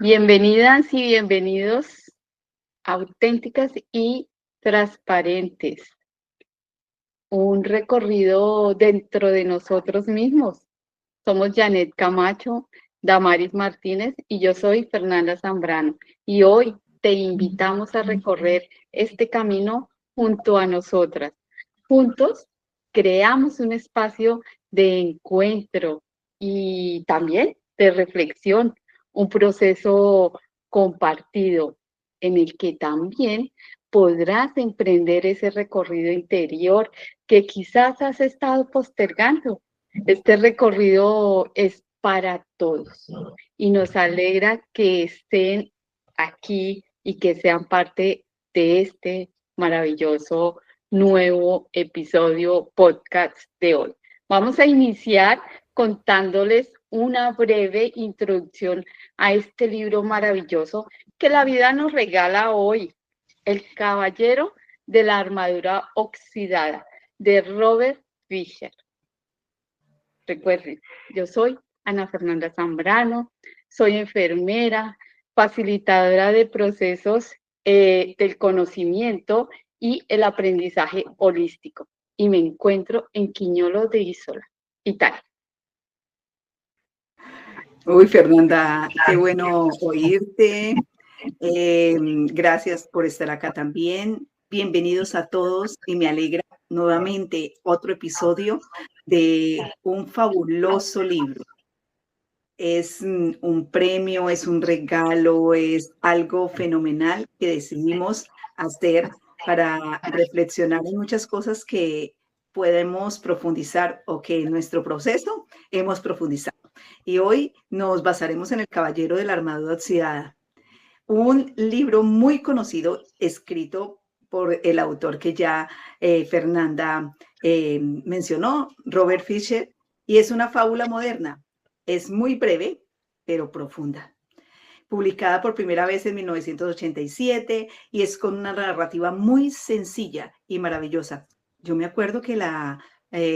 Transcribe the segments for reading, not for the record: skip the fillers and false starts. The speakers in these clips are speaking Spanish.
Bienvenidas y bienvenidos, auténticas y transparentes. Un recorrido dentro de nosotros mismos. Somos Janet Camacho, Damaris Martínez y yo soy Fernanda Zambrano. Y hoy te invitamos a recorrer este camino junto a nosotras. Juntos creamos un espacio de encuentro y también de reflexión, un proceso compartido en el que también podrás emprender ese recorrido interior que quizás has estado postergando. Este recorrido es para todos y nos alegra que estén aquí y que sean parte de este maravilloso nuevo episodio podcast de hoy. Vamos a iniciar contándoles una breve introducción a este libro maravilloso que la vida nos regala hoy, El Caballero de la Armadura Oxidada, de Robert Fisher. Recuerden, yo soy Ana Fernanda Zambrano, soy enfermera, facilitadora de procesos del conocimiento y el aprendizaje holístico. Y me encuentro en Quiñolos de Isola, Italia. Uy, Fernanda, qué bueno oírte. Gracias por estar acá también. Bienvenidos a todos y me alegra nuevamente otro episodio de un fabuloso libro. Es un premio, es un regalo, es algo fenomenal que decidimos hacer para reflexionar en muchas cosas que podemos profundizar o que en nuestro proceso hemos profundizado. Y hoy nos basaremos en El Caballero de la Armadura Oxidada, un libro muy conocido escrito por el autor que ya Fernanda mencionó, Robert Fisher, y es una fábula moderna. Es muy breve, pero profunda. Publicada por primera vez en 1987 y es con una narrativa muy sencilla y maravillosa. Yo me acuerdo que la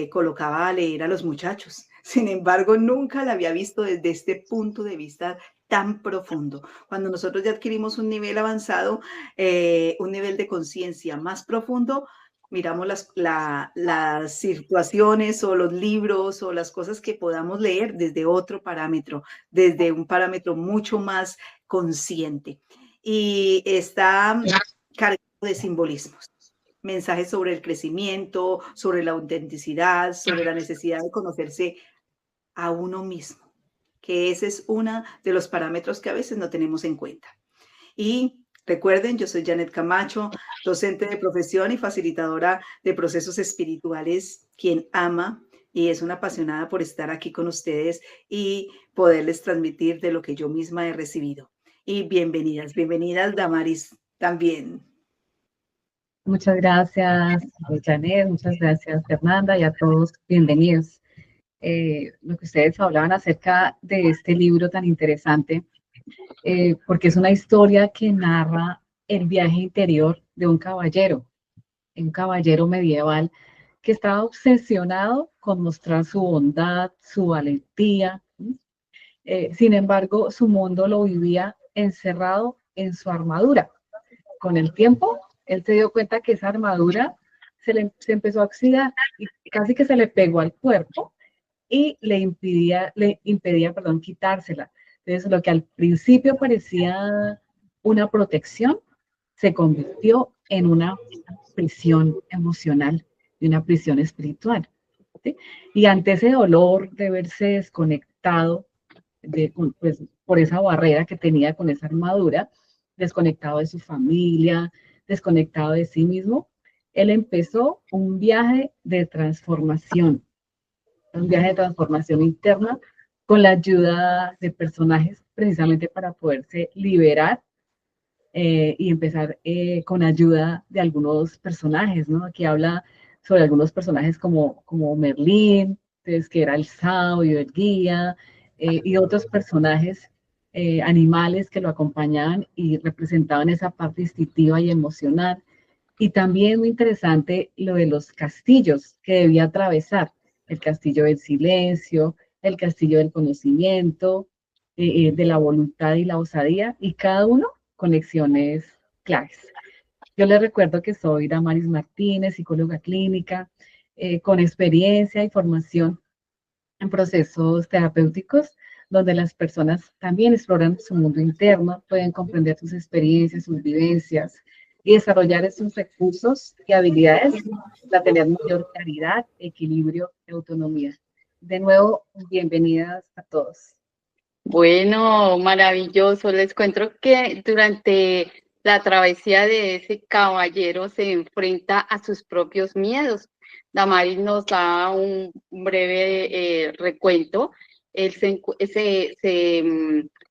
colocaba a leer a los muchachos. Sin embargo, nunca la había visto desde este punto de vista tan profundo. Cuando nosotros ya adquirimos un nivel avanzado, un nivel de conciencia más profundo, miramos las situaciones o los libros o las cosas que podamos leer desde otro parámetro, desde un parámetro mucho más consciente. Y está cargado de simbolismos, mensajes sobre el crecimiento, sobre la autenticidad, sobre la necesidad de conocerse a uno mismo, que ese es uno de los parámetros que a veces no tenemos en cuenta. Y recuerden, yo soy Janet Camacho, docente de profesión y facilitadora de procesos espirituales, quien ama y es una apasionada por estar aquí con ustedes y poderles transmitir de lo que yo misma he recibido. Y bienvenidas, bienvenidas, Damaris, también. Muchas gracias, Janet, muchas gracias, Fernanda, y a todos, bienvenidos. Lo que ustedes hablaban acerca de este libro tan interesante, porque es una historia que narra el viaje interior de un caballero medieval que estaba obsesionado con mostrar su bondad, su valentía. Sin embargo, su mundo lo vivía encerrado en su armadura. Con el tiempo, él se dio cuenta que esa armadura se empezó a oxidar y casi que se le pegó al cuerpo y le impedía, quitársela. Entonces, lo que al principio parecía una protección, se convirtió en una prisión emocional y una prisión espiritual. ¿Sí? Y ante ese dolor de verse desconectado pues, por esa barrera que tenía con esa armadura, desconectado de su familia, desconectado de sí mismo, él empezó un viaje de transformación interna con la ayuda de personajes precisamente para poderse liberar y empezar con ayuda de algunos personajes, ¿no? Aquí habla sobre algunos personajes como Merlín, entonces, que era el sabio, el guía, y otros personajes animales que lo acompañaban y representaban esa parte instintiva y emocional. Y también muy interesante lo de los castillos que debía atravesar, el castillo del silencio, el castillo del conocimiento, de la voluntad y la osadía, y cada uno con lecciones claves. Yo les recuerdo que soy Damaris Martínez, psicóloga clínica, con experiencia y formación en procesos terapéuticos, donde las personas también exploran su mundo interno, pueden comprender sus experiencias, sus vivencias y desarrollar esos recursos y habilidades para tener mayor claridad, equilibrio y autonomía. De nuevo, bienvenidas a todos. Bueno, maravilloso. Les cuento que durante la travesía de ese caballero se enfrenta a sus propios miedos. Damaris nos da un breve recuento. Él se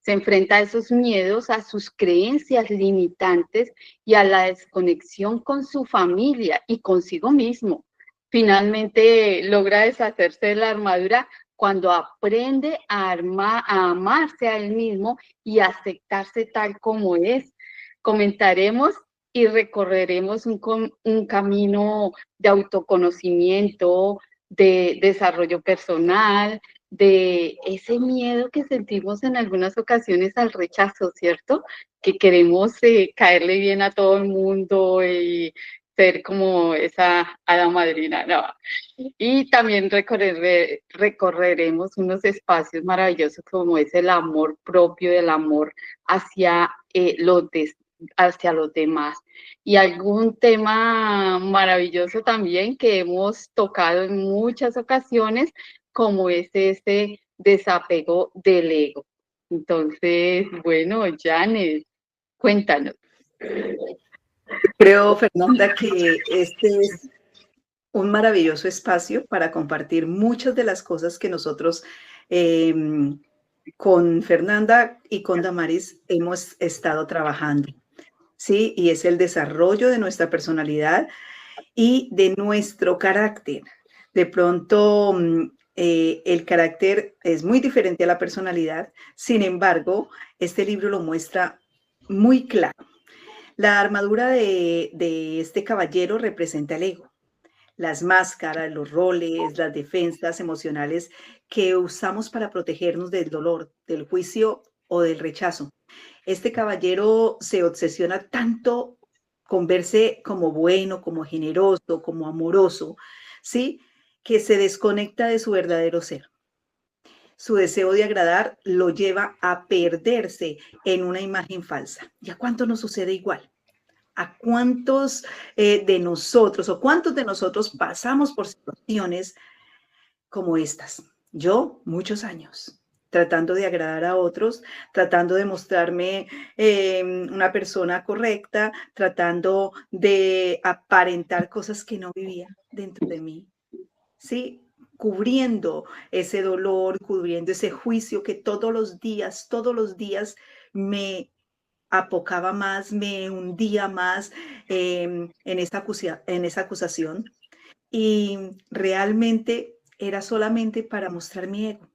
enfrenta a esos miedos, a sus creencias limitantes y a la desconexión con su familia y consigo mismo. Finalmente logra deshacerse de la armadura cuando aprende a amarse a él mismo y a aceptarse tal como es. Comentaremos y recorreremos un camino de autoconocimiento, de desarrollo personal, de ese miedo que sentimos en algunas ocasiones al rechazo, ¿cierto? Que queremos caerle bien a todo el mundo y ser como esa hada madrina, no. Y también recorreremos unos espacios maravillosos como es el amor propio, el amor hacia, hacia los demás. Y algún tema maravilloso también que hemos tocado en muchas ocasiones, como es este desapego del ego. Entonces, bueno, Janet, cuéntanos. Creo, Fernanda, que este es un maravilloso espacio para compartir muchas de las cosas que nosotros con Fernanda y con Damaris hemos estado trabajando, ¿sí? Y es el desarrollo de nuestra personalidad y de nuestro carácter. De pronto, el carácter es muy diferente a la personalidad, sin embargo, este libro lo muestra muy claro. La armadura de este caballero representa el ego, las máscaras, los roles, las defensas emocionales que usamos para protegernos del dolor, del juicio o del rechazo. Este caballero se obsesiona tanto con verse como bueno, como generoso, como amoroso, ¿sí? Que se desconecta de su verdadero ser. Su deseo de agradar lo lleva a perderse en una imagen falsa. ¿Y a cuánto nos sucede igual? ¿A cuántos de nosotros o cuántos de nosotros pasamos por situaciones como estas? Yo, muchos años, tratando de agradar a otros, tratando de mostrarme una persona correcta, tratando de aparentar cosas que no vivía dentro de mí, ¿sí? Cubriendo ese dolor, cubriendo ese juicio que todos los días me apocaba más, me hundía más en esa acusación, y realmente era solamente para mostrar mi ego,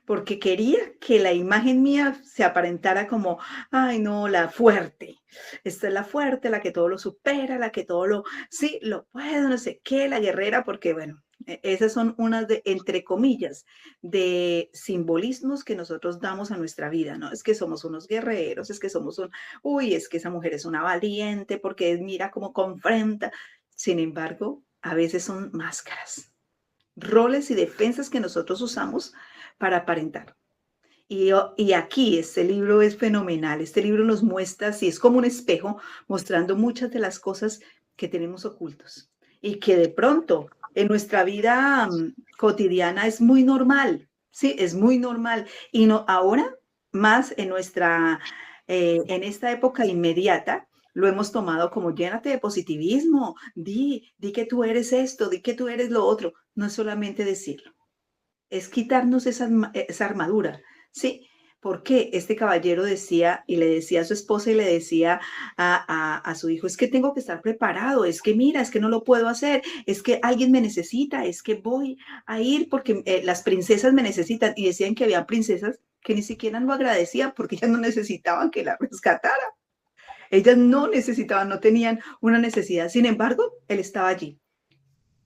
porque quería que la imagen mía se aparentara como, ay no, la fuerte, esta es la fuerte, la que todo lo supera, la que todo lo, sí, lo puedo, no sé qué, la guerrera, porque bueno, esas son unas de, entre comillas, de simbolismos que nosotros damos a nuestra vida, ¿no? Es que somos unos guerreros, es que somos uy, es que esa mujer es una valiente porque mira cómo confronta. Sin embargo, a veces son máscaras, roles y defensas que nosotros usamos para aparentar. Y aquí este libro es fenomenal. Este libro nos muestra, así es como un espejo, mostrando muchas de las cosas que tenemos ocultos y que de pronto en nuestra vida cotidiana es muy normal. Sí, es muy normal. Y no, ahora más en en esta época inmediata, lo hemos tomado como llénate de positivismo, di que tú eres esto, di que tú eres lo otro. No es solamente decirlo, es quitarnos esa armadura, ¿sí? Porque este caballero decía y le decía a su esposa y le decía a su hijo, es que tengo que estar preparado, es que mira, es que no lo puedo hacer, es que alguien me necesita, es que voy a ir porque las princesas me necesitan. Y decían que había princesas que ni siquiera lo agradecían porque ellas no necesitaban que la rescatara. Ellas no necesitaban, no tenían una necesidad. Sin embargo, él estaba allí.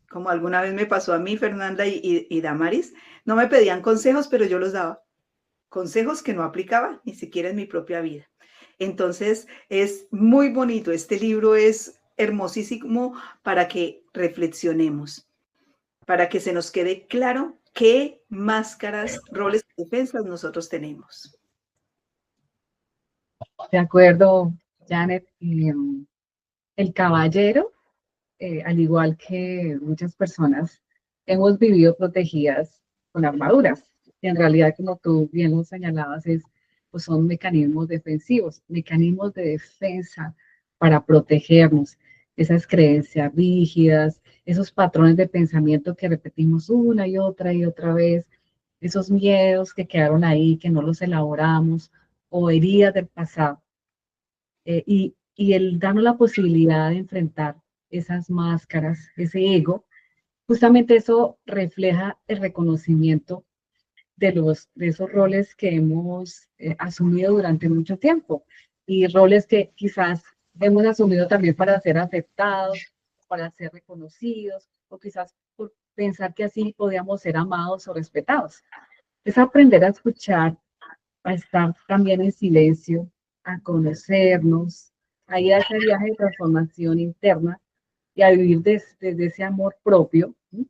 Como alguna vez me pasó a mí, Fernanda y Damaris, no me pedían consejos, pero yo los daba. consejos que no aplicaba ni siquiera en mi propia vida. Entonces, es muy bonito. Este libro es hermosísimo para que reflexionemos, para que se nos quede claro qué máscaras, roles y defensas nosotros tenemos. De acuerdo, Janet. El caballero, al igual que muchas personas, hemos vivido protegidas con armaduras. Y en realidad, como tú bien lo señalabas, pues son mecanismos defensivos, mecanismos de defensa para protegernos. Esas creencias rígidas, esos patrones de pensamiento que repetimos una y otra vez, esos miedos que quedaron ahí, que no los elaboramos, o heridas del pasado. Y el darnos la posibilidad de enfrentar esas máscaras, ese ego, justamente eso refleja el reconocimiento de esos roles que hemos asumido durante mucho tiempo y roles que quizás hemos asumido también para ser aceptados, para ser reconocidos o quizás por pensar que así podíamos ser amados o respetados. Es aprender a escuchar, a estar también en silencio, a conocernos, a ir a ese viaje de transformación interna y a vivir desde ese amor propio. ¿Sí?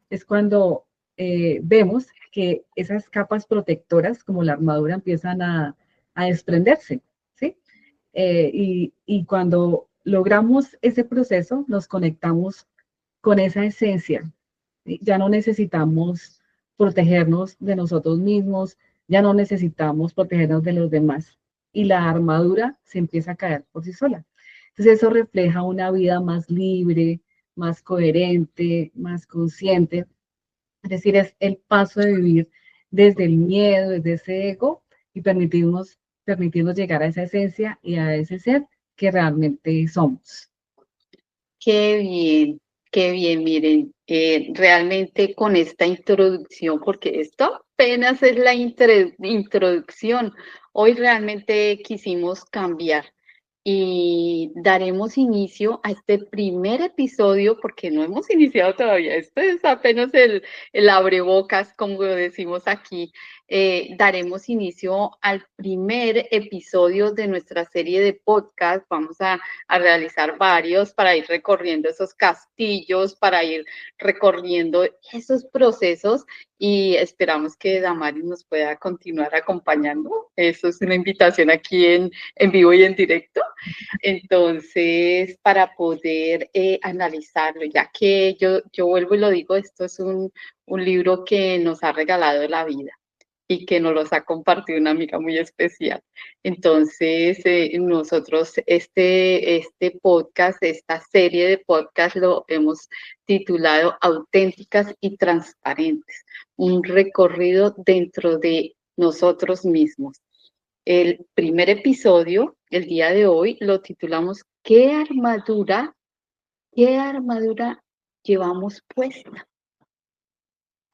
Es cuando vemos que esas capas protectoras, como la armadura, empiezan a desprenderse, ¿sí? Y cuando logramos ese proceso, nos conectamos con esa esencia. ¿Sí? Ya no necesitamos protegernos de nosotros mismos, ya no necesitamos protegernos de los demás. Y la armadura se empieza a caer por sí sola. Entonces eso refleja una vida más libre, más coherente, más consciente. Es decir, es el paso de vivir desde el miedo, desde ese ego y permitirnos llegar a esa esencia y a ese ser que realmente somos. Qué bien, miren, realmente con esta introducción, porque esto apenas es la introducción, hoy realmente quisimos cambiar y daremos inicio a este primer episodio, porque no hemos iniciado todavía, esto es apenas el abrebocas, como decimos aquí. Daremos inicio al primer episodio de nuestra serie de podcast. Vamos a realizar varios para ir recorriendo esos castillos, para ir recorriendo esos procesos y esperamos que Damaris nos pueda continuar acompañando. Eso es una invitación aquí en vivo y en directo. Entonces, para poder analizarlo, ya que yo vuelvo y lo digo, esto es un libro que nos ha regalado la vida y que nos los ha compartido una amiga muy especial. Entonces, nosotros este podcast, esta serie de podcast lo hemos titulado Auténticas y Transparentes, un recorrido dentro de nosotros mismos. El primer episodio, el día de hoy, lo titulamos qué armadura llevamos puesta?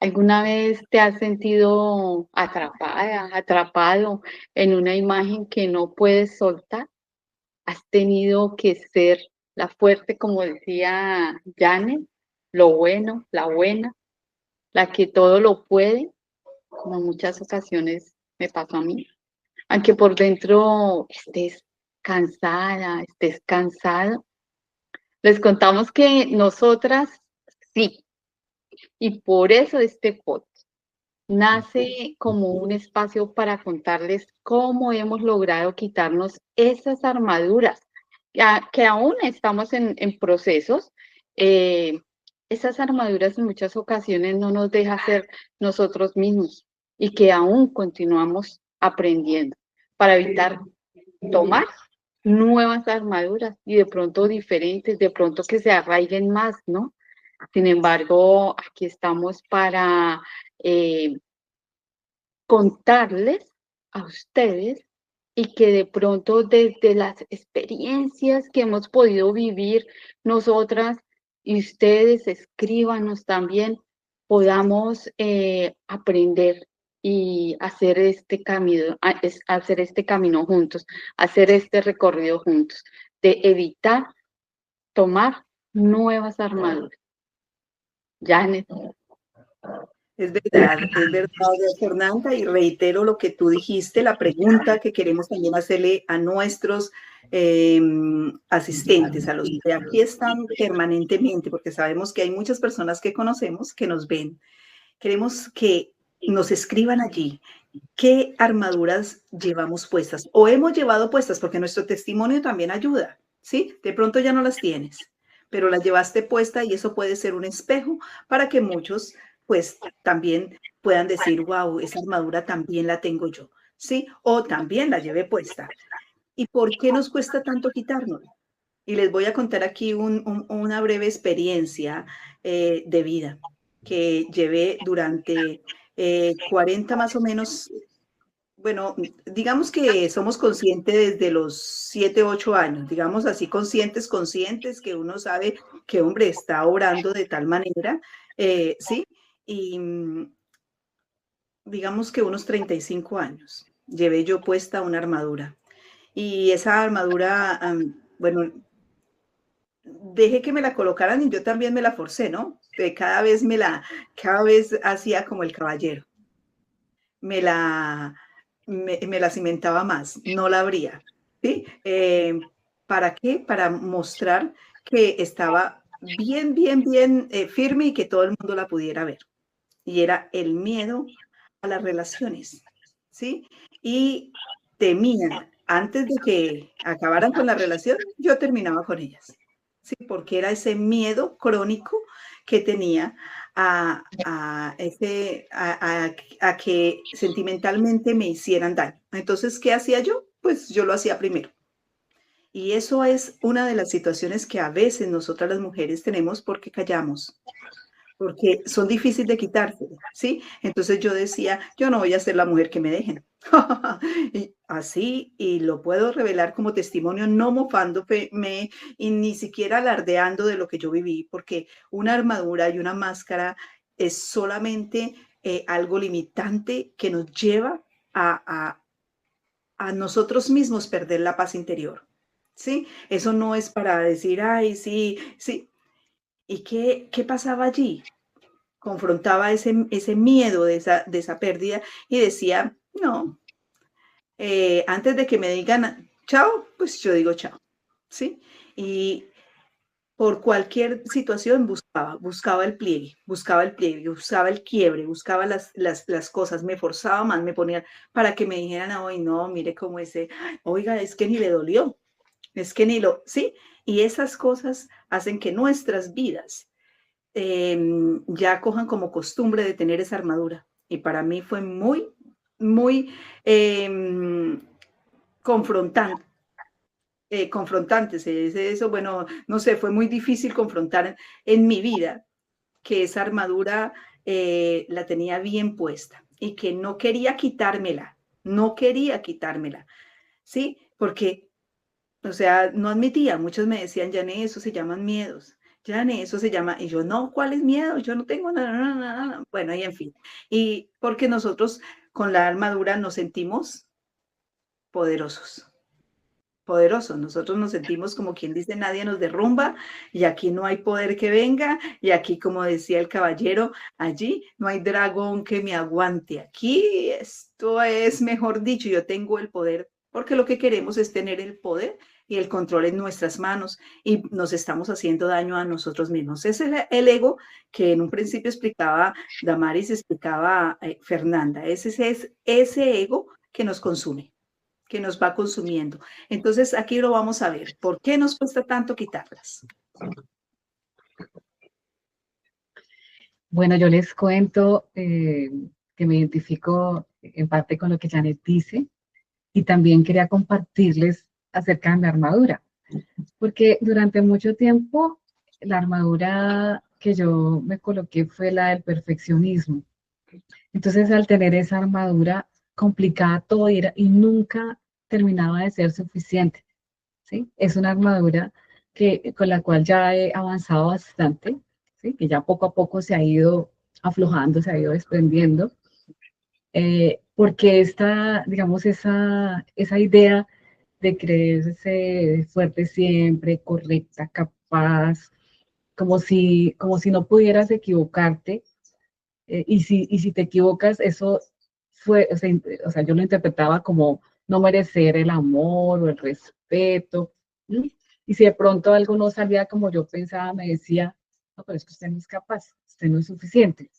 ¿Alguna vez te has sentido atrapado en una imagen que no puedes soltar? ¿Has tenido que ser la fuerte, como decía Janet, lo bueno, la buena, la que todo lo puede? Como en muchas ocasiones me pasó a mí. Aunque por dentro estés cansada, estés cansado, les contamos que nosotras sí, y por eso este podcast nace como un espacio para contarles cómo hemos logrado quitarnos esas armaduras, que aún estamos en procesos. Esas armaduras en muchas ocasiones no nos dejan ser nosotros mismos y que aún continuamos aprendiendo para evitar tomar nuevas armaduras y de pronto diferentes, de pronto que se arraiguen más, ¿no? Sin embargo, aquí estamos para contarles a ustedes y que de pronto desde las experiencias que hemos podido vivir nosotras y ustedes escríbanos también, podamos aprender y hacer hacer este camino juntos, hacer este recorrido juntos, de evitar tomar nuevas armaduras. Janet. es verdad, Fernanda, y reitero lo que tú dijiste, la pregunta que queremos también hacerle a nuestros asistentes, a los que aquí están permanentemente, porque sabemos que hay muchas personas que conocemos que nos ven. Queremos que nos escriban allí qué armaduras llevamos puestas o hemos llevado puestas, porque nuestro testimonio también ayuda, ¿sí? De pronto ya no las tienes, pero las llevaste puesta y eso puede ser un espejo para que muchos pues también puedan decir, wow, esa armadura también la tengo yo, ¿sí? O también la llevé puesta. ¿Y por qué nos cuesta tanto quitarnos? Y les voy a contar aquí una breve experiencia de vida que llevé durante 40 más o menos. Bueno, digamos que somos conscientes desde los 7, 8 años, digamos así, conscientes, que uno sabe que, hombre, está obrando de tal manera, ¿sí? Y digamos que unos 35 años llevé yo puesta una armadura. Y esa armadura, bueno, dejé que me la colocaran y yo también me la forcé, ¿no? Cada vez hacía como el caballero. Me la cimentaba más, no la abría, ¿sí? ¿Para qué? Para mostrar que estaba bien firme y que todo el mundo la pudiera ver. Y era el miedo a las relaciones, ¿sí? Y temía, antes de que acabaran con la relación, yo terminaba con ellas, ¿sí? Porque era ese miedo crónico que tenía a que sentimentalmente me hicieran daño. Entonces, ¿qué hacía yo? Pues yo lo hacía primero. Y eso es una de las situaciones que a veces nosotras las mujeres tenemos porque callamos, porque son difíciles de quitarse, ¿sí? Entonces yo decía, yo no voy a ser la mujer que me dejen. Y así, y lo puedo revelar como testimonio, no mofándome y ni siquiera alardeando de lo que yo viví, porque una armadura y una máscara es solamente algo limitante que nos lleva a nosotros mismos perder la paz interior, ¿sí? Eso no es para decir, ay, sí, sí. ¿Y qué pasaba allí? Confrontaba ese miedo de esa pérdida y decía, no, antes de que me digan chao, pues yo digo chao, ¿sí? Y por cualquier situación buscaba el pliegue, buscaba el quiebre, buscaba las cosas, me forzaba más, me ponía para que me dijeran, hoy no, mire cómo oiga, es que ni le dolió, es que ni lo, ¿sí? Y esas cosas hacen que nuestras vidas ya cojan como costumbre de tener esa armadura. Y para mí fue muy confrontante. Confrontantes, eso, bueno, no sé, fue muy difícil confrontar en mi vida que esa armadura la tenía bien puesta y que no quería quitármela, ¿sí? Porque, o sea, no admitía, muchos me decían, Jané, eso se llaman miedos, Jané, eso se llama, y yo, no, ¿cuál es miedo? Yo no tengo nada, bueno, y en fin, y porque nosotros con la armadura nos sentimos poderosos. Nosotros nos sentimos como quien dice, nadie nos derrumba y aquí no hay poder que venga y aquí, como decía el caballero, allí no hay dragón que me aguante. Aquí esto es, mejor dicho, yo tengo el poder porque lo que queremos es tener el poder y el control en nuestras manos y nos estamos haciendo daño a nosotros mismos. Ese es el ego que en un principio explicaba Damaris, explicaba Fernanda. Ese es ese ego que nos consume, que nos va consumiendo. Entonces, aquí lo vamos a ver. ¿Por qué nos cuesta tanto quitarlas? Bueno, yo les cuento que me identifico en parte con lo que Janet dice y también quería compartirles acerca de mi armadura, porque durante mucho tiempo la armadura que yo me coloqué fue la del perfeccionismo. Entonces, al tener esa armadura, complicaba todo y nunca terminaba de ser suficiente, ¿sí? Es una armadura con la cual ya he avanzado bastante, ¿sí? Que ya poco a poco se ha ido aflojando, se ha ido desprendiendo, porque digamos, esa idea de creerse fuerte siempre, correcta, capaz, como si no pudieras equivocarte, y si te equivocas, eso fue, o sea, yo lo interpretaba como no merecer el amor o el respeto. ¿Sí? Y si de pronto algo no salía como yo pensaba, me decía, no, pero es que usted no es capaz, usted no es suficiente,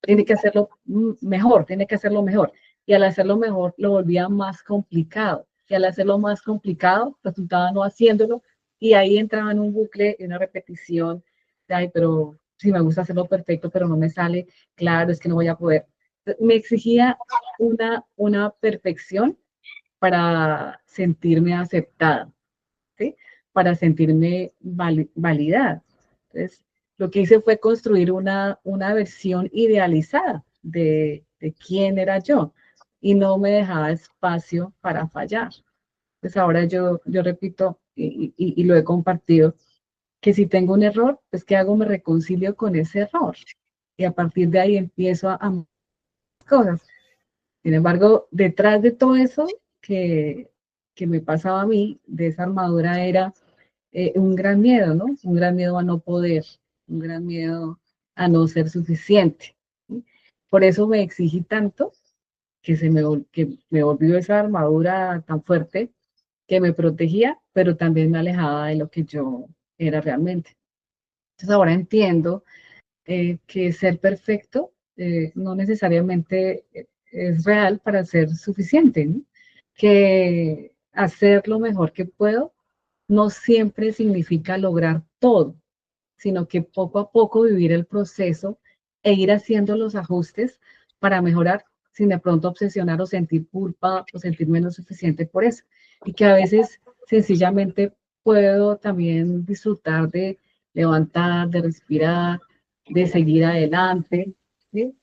tiene que hacerlo mejor, tiene que hacerlo mejor. Y al hacerlo mejor lo volvía más complicado. Y al hacerlo más complicado, resultaba no haciéndolo. Y ahí entraba en un bucle, en una repetición. De, ay, pero sí me gusta hacerlo perfecto, pero no me sale. Claro, es que no voy a poder. Me exigía una perfección para sentirme aceptada, ¿sí? Para sentirme validada. Entonces, lo que hice fue construir una versión idealizada de quién era yo y no me dejaba espacio para fallar. Pues ahora yo repito y lo he compartido, que si tengo un error, pues ¿qué hago? Me reconcilio con ese error y a partir de ahí empiezo a cosas. Sin embargo, detrás de todo eso que me pasaba a mí, de esa armadura, era un gran miedo, ¿no? Un gran miedo a no poder, un gran miedo a no ser suficiente. ¿Sí? Por eso me exigí tanto que me volvió esa armadura tan fuerte que me protegía, pero también me alejaba de lo que yo era realmente. Entonces ahora entiendo que ser perfecto no necesariamente es real para ser suficiente, ¿no? Que hacer lo mejor que puedo no siempre significa lograr todo, sino que poco a poco vivir el proceso e ir haciendo los ajustes para mejorar sin de pronto obsesionar o sentir culpa o sentir menos suficiente por eso. Y que a veces sencillamente puedo también disfrutar de levantar, de respirar, de seguir adelante, ¿sí?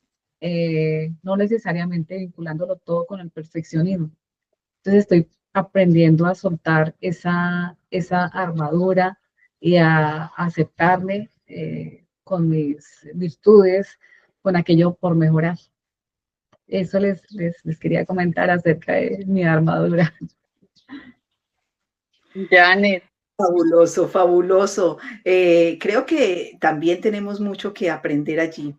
No necesariamente vinculándolo todo con el perfeccionismo. Entonces estoy aprendiendo a soltar esa armadura y a aceptarme con mis virtudes, con aquello por mejorar. Eso les quería comentar acerca de mi armadura. Janet, Fabuloso, fabuloso. Creo que también tenemos mucho que aprender allí.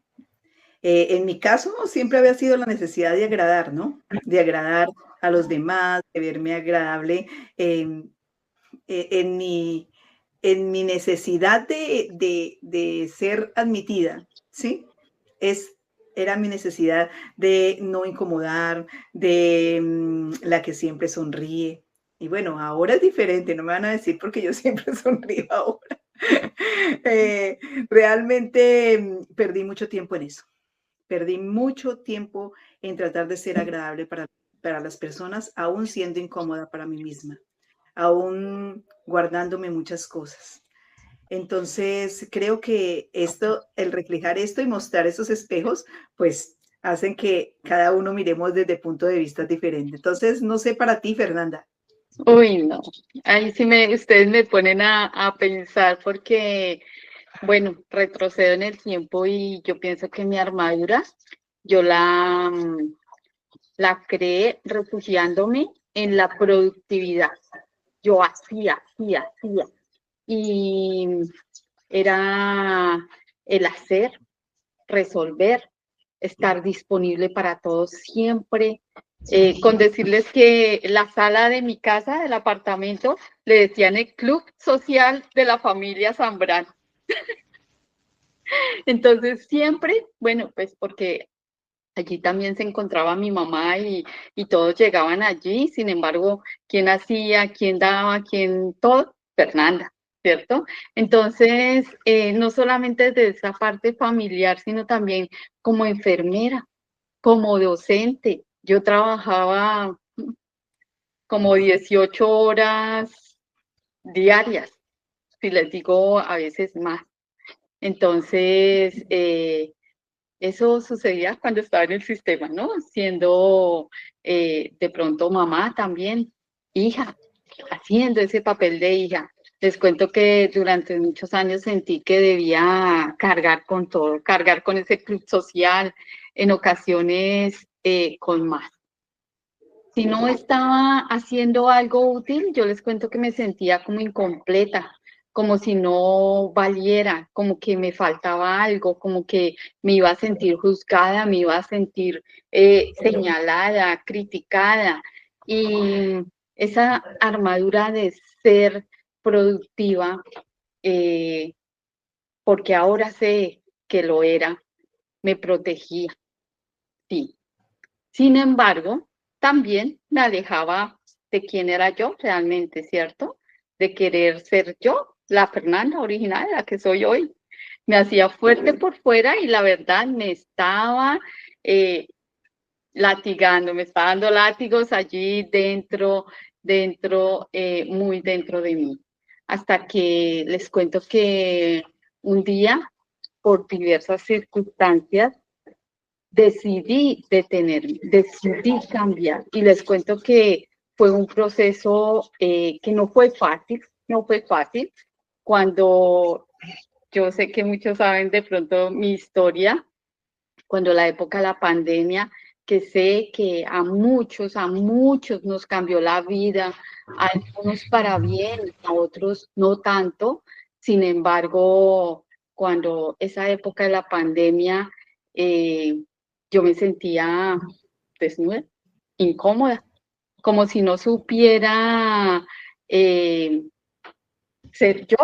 En mi caso, siempre había sido la necesidad de agradar, ¿no? De agradar a los demás, de verme agradable en, en mi, en mi necesidad de ser admitida, ¿sí? Era mi necesidad de no incomodar, de la que siempre sonríe. Y bueno, ahora es diferente, no me van a decir porque yo siempre sonrío ahora. Eh, Realmente perdí mucho tiempo en eso. Perdí mucho tiempo en tratar de ser agradable para las personas, aún siendo incómoda para mí misma, aún guardándome muchas cosas. Entonces, creo que esto, el reflejar esto y mostrar esos espejos, pues hacen que cada uno miremos desde punto de vista diferente. Entonces, no sé para ti, Fernanda. uy, no, ahí sí ustedes me ponen a pensar porque, bueno, retrocedo en el tiempo y yo pienso que mi armadura, yo la creé refugiándome en la productividad. Yo hacía. Y era el hacer, resolver, estar disponible para todos siempre. Con decirles que la sala de mi casa, del apartamento, le decían el club social de la familia Zambrano. Entonces siempre, bueno, pues porque allí también se encontraba mi mamá y todos llegaban allí, sin embargo, ¿quién hacía, quién daba, quién todo? Fernanda, ¿cierto? Entonces, no solamente desde esa parte familiar, sino también como enfermera, como docente. Yo trabajaba como 18 horas diarias, si les digo a veces más. Entonces, eso sucedía cuando estaba en el sistema, ¿no? Siendo de pronto mamá también, hija, haciendo ese papel de hija. Les cuento que durante muchos años sentí que debía cargar con todo, cargar con ese club social, en ocasiones con más. Si no estaba haciendo algo útil, yo les cuento que me sentía como incompleta, como si no valiera, como que me faltaba algo, como que me iba a sentir juzgada, me iba a sentir señalada, criticada. Y esa armadura de ser productiva, porque ahora sé que lo era, me protegía, sí. Sin embargo, también me alejaba de quién era yo realmente, ¿cierto? De querer ser yo, la Fernanda original, la que soy hoy. Me hacía fuerte por fuera y la verdad me estaba eh, latigando, me estaba dando látigos allí muy dentro de mí. Hasta que les cuento que un día, por diversas circunstancias, decidí detenerme, decidí cambiar. Y les cuento que fue un proceso que no fue fácil, no fue fácil. Cuando yo sé que muchos saben de pronto mi historia, cuando la época de la pandemia, que sé que a muchos nos cambió la vida, a algunos para bien, a otros no tanto. Sin embargo, cuando esa época de la pandemia, yo me sentía desnuda, incómoda, como si no supiera eh, ser yo.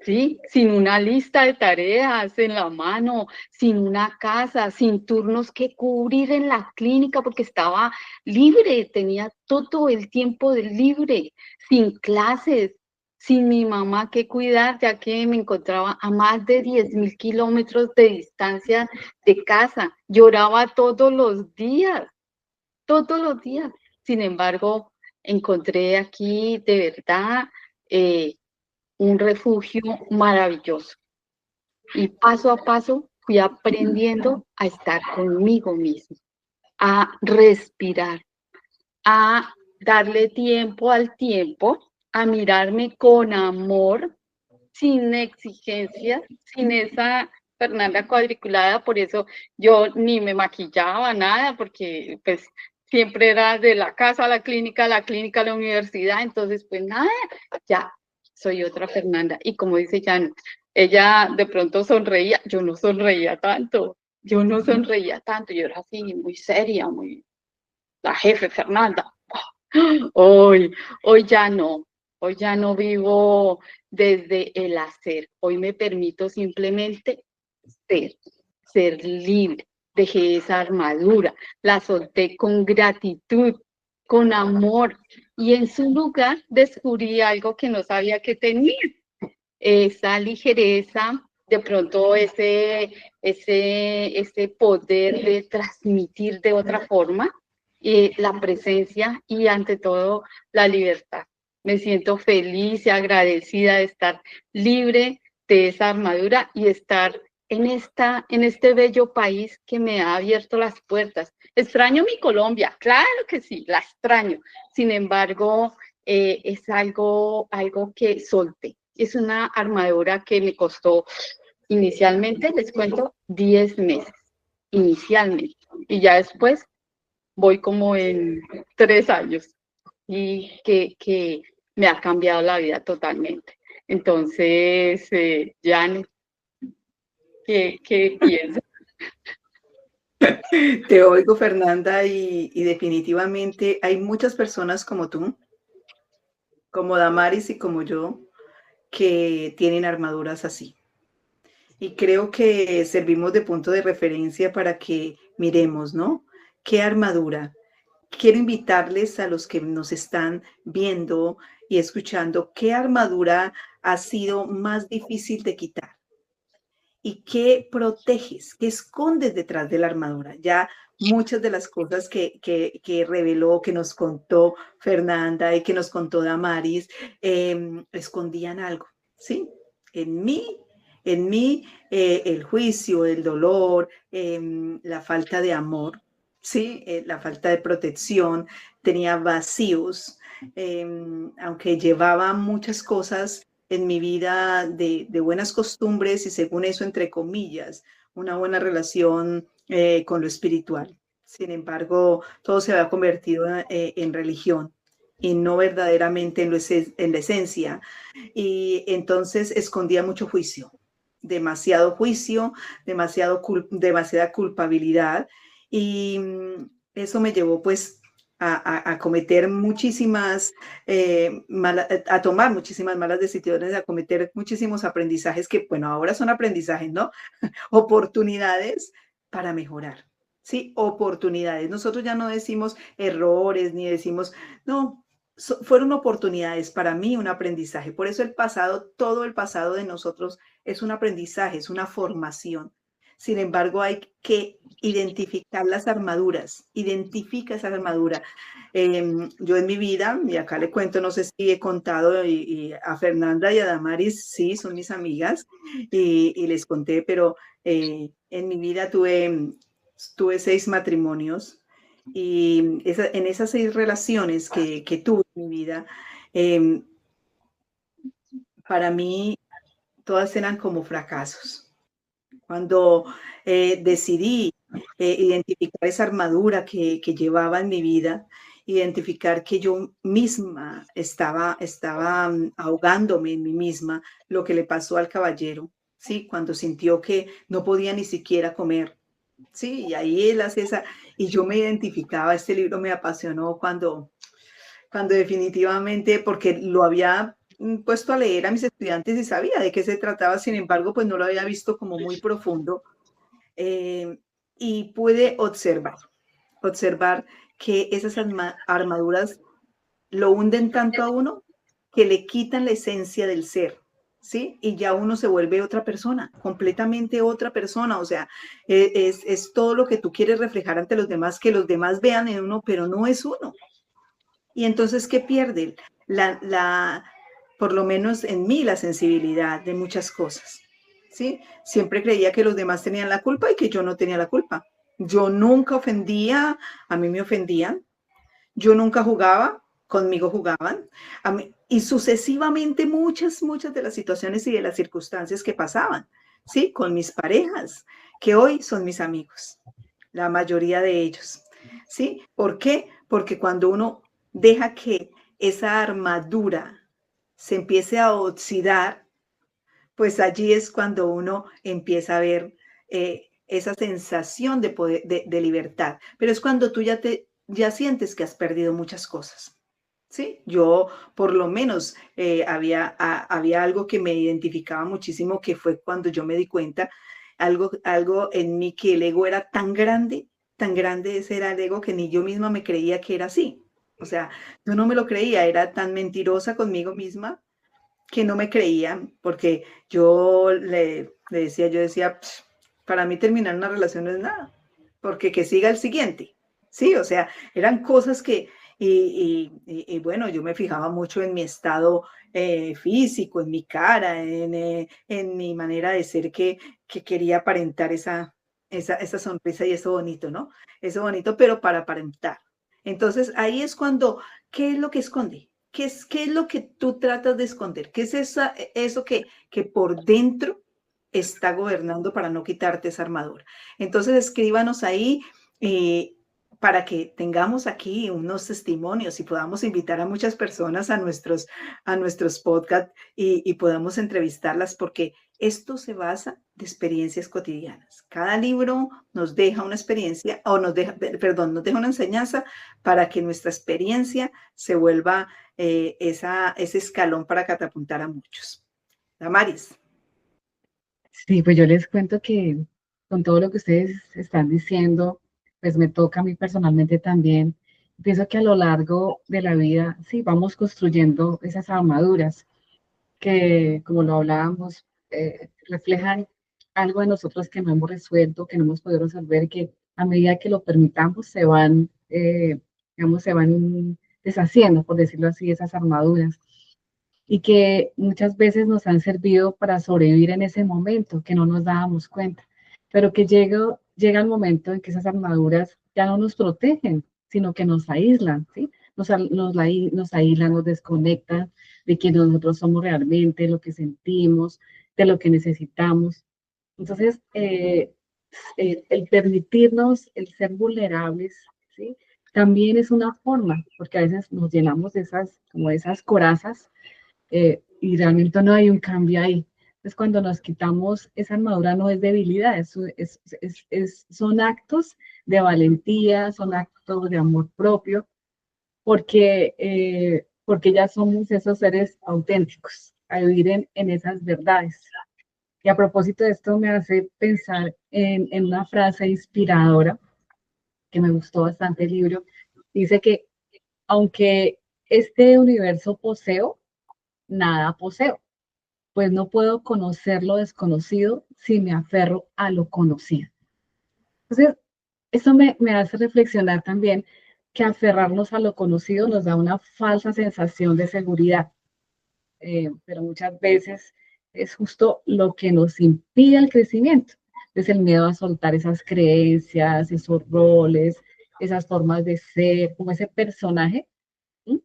¿Sí? Sin una lista de tareas en la mano, sin una casa, sin turnos que cubrir en la clínica porque estaba libre, tenía todo el tiempo de libre, sin clases, sin mi mamá que cuidar, ya que me encontraba a más de 10.000 kilómetros de distancia de casa. Lloraba todos los días. Sin embargo, encontré aquí de verdad un refugio maravilloso. Y paso a paso fui aprendiendo a estar conmigo mismo, a respirar, a darle tiempo al tiempo, a mirarme con amor, sin exigencias, sin esa Fernanda cuadriculada. Por eso yo ni me maquillaba, nada, porque pues siempre era de la casa a la clínica a la universidad. Entonces, pues nada, ya soy otra Fernanda. Y como dice Jan, ella de pronto sonreía, yo no sonreía tanto, yo era así muy seria, muy la jefe Fernanda. Hoy ya no, hoy ya no vivo desde el hacer, hoy me permito simplemente ser libre. Dejé esa armadura, la solté con gratitud, con amor, y en su lugar descubrí algo que no sabía que tenía, esa ligereza, de pronto ese poder de transmitir de otra forma, la presencia y ante todo la libertad. Me siento feliz y agradecida de estar libre de esa armadura y estar en este bello país que me ha abierto las puertas. Extraño mi Colombia, claro que sí, la extraño. Sin embargo, es algo que solté. Es una armadura que me costó inicialmente, les cuento, 10 meses, inicialmente. Y ya después voy como en 3 años y que me ha cambiado la vida totalmente. Entonces, Janet, ¿qué piensas? Te oigo, Fernanda, y definitivamente hay muchas personas como tú, como Damaris y como yo, que tienen armaduras así. Y creo que servimos de punto de referencia para que miremos, ¿no? ¿Qué armadura? Quiero invitarles a los que nos están viendo y escuchando, ¿qué armadura ha sido más difícil de quitar? ¿Y qué proteges? ¿Qué escondes detrás de la armadura? Ya muchas de las cosas que reveló, que nos contó Fernanda y que nos contó Damaris, escondían algo, ¿sí? En mí, el juicio, el dolor, la falta de amor, ¿sí? La falta de protección, tenía vacíos, aunque llevaba muchas cosas en mi vida de buenas costumbres y según eso, entre comillas, una buena relación con lo espiritual. Sin embargo, todo se había convertido en religión y no verdaderamente en la esencia. Y entonces escondía mucho juicio, demasiada culpabilidad. Y eso me llevó pues a cometer a tomar muchísimas malas decisiones, a cometer muchísimos aprendizajes que, bueno, ahora son aprendizajes, ¿no? Oportunidades para mejorar. Sí, oportunidades. Nosotros ya no decimos errores ni decimos, no, fueron oportunidades para mí, un aprendizaje. Por eso todo el pasado de nosotros es un aprendizaje, es una formación. Sin embargo, hay que identificar las armaduras. Identifica esa armadura. Yo en mi vida, y acá le cuento, no sé si he contado, y a Fernanda y a Damaris, sí, son mis amigas, y les conté, pero en mi vida tuve 6 matrimonios, y en esas 6 relaciones que tuve en mi vida, para mí todas eran como fracasos. Cuando decidí identificar esa armadura que llevaba en mi vida, identificar que yo misma estaba ahogándome en mí misma, lo que le pasó al caballero, ¿sí? Cuando sintió que no podía ni siquiera comer, ¿sí? Y ahí él hace y yo me identificaba, este libro me apasionó cuando definitivamente, porque lo había puesto a leer a mis estudiantes y sabía de qué se trataba, sin embargo, pues no lo había visto como muy profundo, y pude observar que esas armaduras lo hunden tanto a uno que le quitan la esencia del ser, ¿sí? Y ya uno se vuelve otra persona, completamente otra persona, o sea, es todo lo que tú quieres reflejar ante los demás, que los demás vean en uno, pero no es uno. Y entonces, ¿qué pierde? Por lo menos en mí, la sensibilidad de muchas cosas, ¿sí? Siempre creía que los demás tenían la culpa y que yo no tenía la culpa. Yo nunca ofendía, a mí me ofendían. Yo nunca jugaba, conmigo jugaban. Y sucesivamente muchas de las situaciones y de las circunstancias que pasaban, ¿sí? Con mis parejas, que hoy son mis amigos, la mayoría de ellos, ¿sí? ¿Por qué? Porque cuando uno deja que esa armadura se empiece a oxidar, pues allí es cuando uno empieza a ver esa sensación de poder, de libertad. Pero es cuando tú ya sientes que has perdido muchas cosas. Sí, yo por lo menos había algo que me identificaba muchísimo, que fue cuando yo me di cuenta, algo en mí, que el ego era tan grande ese era el ego, que ni yo misma me creía que era así. O sea, yo no me lo creía, era tan mentirosa conmigo misma que no me creía, porque yo decía, para mí terminar una relación no es nada, porque que siga el siguiente. Sí, o sea, eran cosas que, y bueno, yo me fijaba mucho en mi estado físico, en mi cara, en mi manera de ser, que quería aparentar esa sonrisa y eso bonito, ¿no? Eso bonito, pero para aparentar. Entonces ahí es cuando, ¿qué es lo que esconde? ¿Qué es lo que tú tratas de esconder? ¿Qué es eso que por dentro está gobernando para no quitarte esa armadura? Entonces escríbanos ahí para que tengamos aquí unos testimonios y podamos invitar a muchas personas a nuestros podcasts, y podamos entrevistarlas, porque esto se basa de experiencias cotidianas. Cada libro nos deja una experiencia, o nos deja una enseñanza, para que nuestra experiencia se vuelva ese escalón para catapultar a muchos. Damaris. Sí, pues yo les cuento que con todo lo que ustedes están diciendo, pues me toca a mí personalmente también. Pienso que a lo largo de la vida, sí, vamos construyendo esas armaduras que, como lo hablábamos, reflejan algo de nosotros que no hemos resuelto, que no hemos podido resolver, que a medida que lo permitamos digamos, se van deshaciendo, por decirlo así, esas armaduras, y que muchas veces nos han servido para sobrevivir en ese momento, que no nos dábamos cuenta, pero que llega el momento en que esas armaduras ya no nos protegen, sino que nos aíslan, ¿sí? Nos aíslan, nos desconectan de quien nosotros somos realmente, lo que sentimos, de lo que necesitamos. Entonces, el permitirnos el ser vulnerables, ¿sí? también es una forma, porque a veces nos llenamos de esas corazas y realmente no hay un cambio ahí. Entonces, cuando nos quitamos esa armadura, no es debilidad, son actos de valentía, son actos de amor propio, porque ya somos esos seres auténticos, a vivir en esas verdades. Y a propósito de esto, me hace pensar en una frase inspiradora que me gustó bastante el libro. Dice que aunque este universo poseo, nada poseo, pues no puedo conocer lo desconocido si me aferro a lo conocido. Entonces, eso me hace reflexionar también que aferrarnos a lo conocido nos da una falsa sensación de seguridad, pero muchas veces es justo lo que nos impide el crecimiento. Es el miedo a soltar esas creencias, esos roles, esas formas de ser, como ese personaje, ¿sí?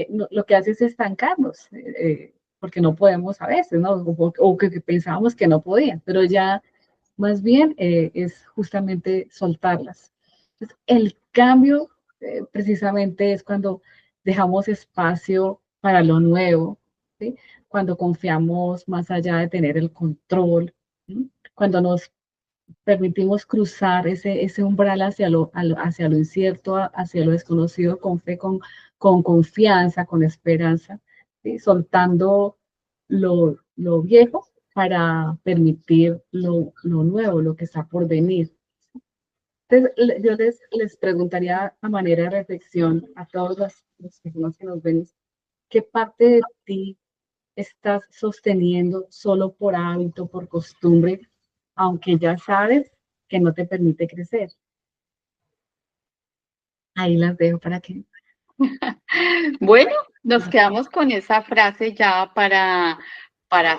Lo que hace es estancarnos, porque no podemos a veces, ¿no? O que pensábamos que no podían, pero ya más bien es justamente soltarlas. Entonces, el cambio precisamente es cuando dejamos espacio para lo nuevo, ¿sí? Cuando confiamos más allá de tener el control, ¿sí? Cuando nos permitimos cruzar ese umbral hacia lo incierto, hacia lo desconocido, con fe, con confianza, con esperanza, ¿sí? Soltando lo viejo para permitir lo nuevo, lo que está por venir. Entonces, yo les preguntaría a manera de reflexión a todas las personas que nos ven, ¿qué parte de ti estás sosteniendo solo por hábito, por costumbre, aunque ya sabes que no te permite crecer? Ahí las dejo para que... Bueno, nos quedamos con esa frase ya para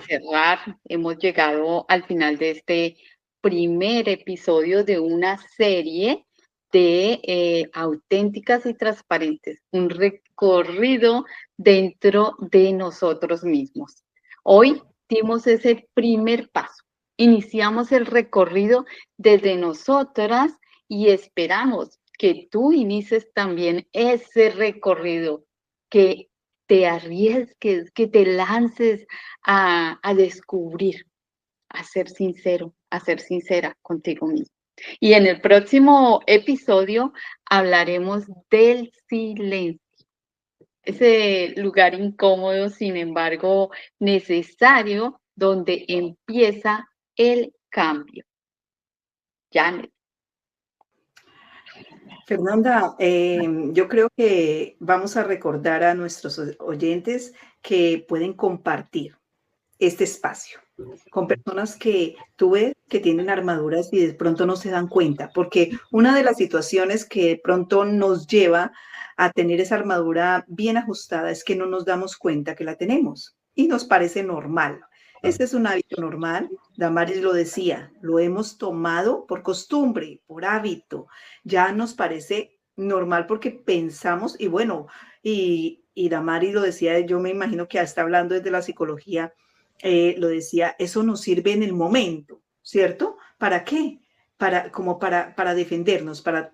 cerrar. Hemos llegado al final de este primer episodio de una serie de auténticas y transparentes, un recorrido dentro de nosotros mismos. Hoy dimos ese primer paso, iniciamos el recorrido desde nosotras y esperamos que tú inicies también ese recorrido, que te arriesgues, que te lances a descubrir, a ser sincero, a ser sincera contigo mismo. Y en el próximo episodio hablaremos del silencio, ese lugar incómodo, sin embargo, necesario, donde empieza el cambio. Janet. Fernanda, yo creo que vamos a recordar a nuestros oyentes que pueden compartir este espacio con personas que tú ves que tienen armaduras y de pronto no se dan cuenta, porque una de las situaciones que de pronto nos lleva a tener esa armadura bien ajustada es que no nos damos cuenta que la tenemos y nos parece normal. Este es un hábito normal. Damaris lo decía, lo hemos tomado por costumbre, por hábito. Ya nos parece normal porque pensamos, y bueno, y Damaris lo decía, yo me imagino que está hablando desde la psicología, lo decía, eso nos sirve en el momento, ¿cierto? ¿Para qué? Para defendernos, para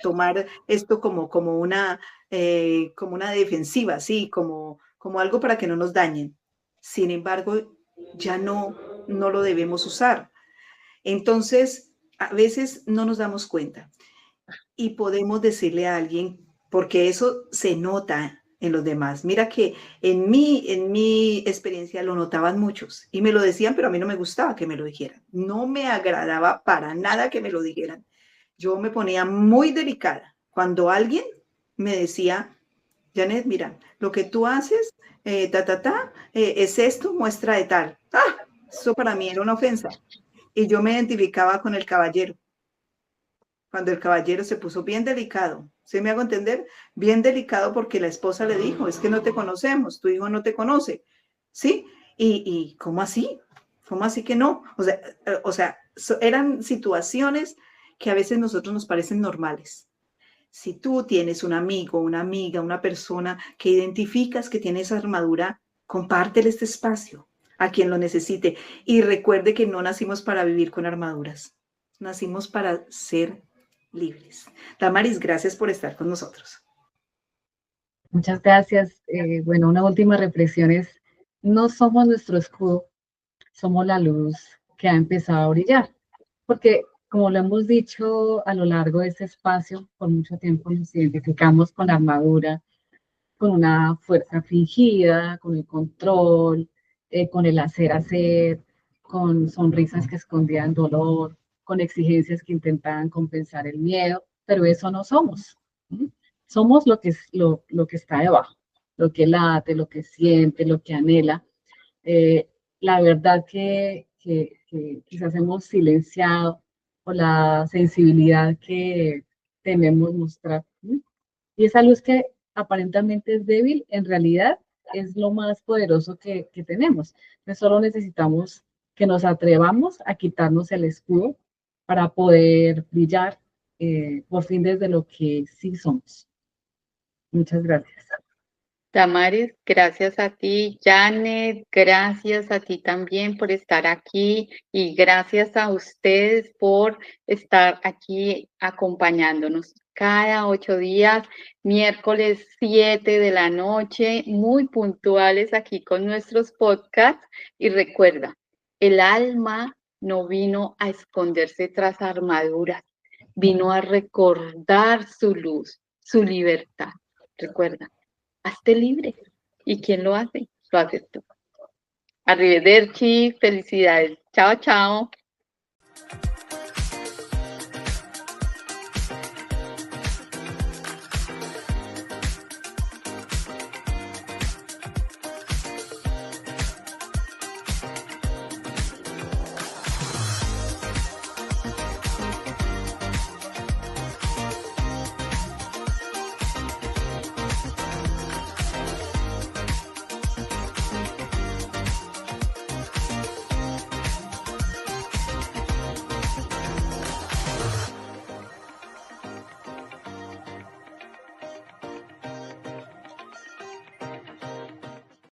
tomar esto como una defensiva, ¿sí? Como algo para que no nos dañen. Sin embargo, ya no lo debemos usar. Entonces, a veces no nos damos cuenta y podemos decirle a alguien, porque eso se nota en los demás. Mira que en mi experiencia lo notaban muchos y me lo decían, pero a mí no me gustaba que me lo dijeran. No me agradaba para nada que me lo dijeran. Yo me ponía muy delicada cuando alguien me decía, Janet, mira, lo que tú haces, es esto, muestra de tal. Ah, eso para mí era una ofensa. Y yo me identificaba con el caballero. Cuando el caballero se puso bien delicado, ¿sí me hago entender? Bien delicado porque la esposa le dijo, es que no te conocemos, tu hijo no te conoce, ¿sí? Y ¿cómo así? ¿Cómo así que no? O sea, eran situaciones que a veces nosotros nos parecen normales. Si tú tienes un amigo, una amiga, una persona que identificas que tiene esa armadura, compártele este espacio a quien lo necesite. Y recuerde que no nacimos para vivir con armaduras, nacimos para ser libres. Damaris, gracias por estar con nosotros. Muchas gracias. Bueno, una última reflexión es, no somos nuestro escudo, somos la luz que ha empezado a brillar. Porque, como lo hemos dicho a lo largo de este espacio, por mucho tiempo nos identificamos con la armadura, con una fuerza fingida, con el control, con el hacer, con sonrisas que escondían dolor, con exigencias que intentaban compensar el miedo, pero eso no somos. ¿Sí? Somos lo que está debajo, lo que late, lo que siente, lo que anhela. La verdad que quizás hemos silenciado o la sensibilidad que tememos mostrar. ¿Sí? Y esa luz que aparentemente es débil, en realidad es lo más poderoso que tenemos. Entonces solo necesitamos que nos atrevamos a quitarnos el escudo para poder brillar por fin desde lo que sí somos. Muchas gracias. Damaris, gracias a ti. Janet, gracias a ti también por estar aquí y gracias a ustedes por estar aquí acompañándonos cada 8 días, miércoles 7 de la noche, muy puntuales aquí con nuestros podcasts. Y recuerda, el alma no vino a esconderse tras armaduras, vino a recordar su luz, su libertad. Recuerda. Hazte libre. ¿Y quién lo hace? Lo haces tú. Arrivederci, felicidades. Chao, chao.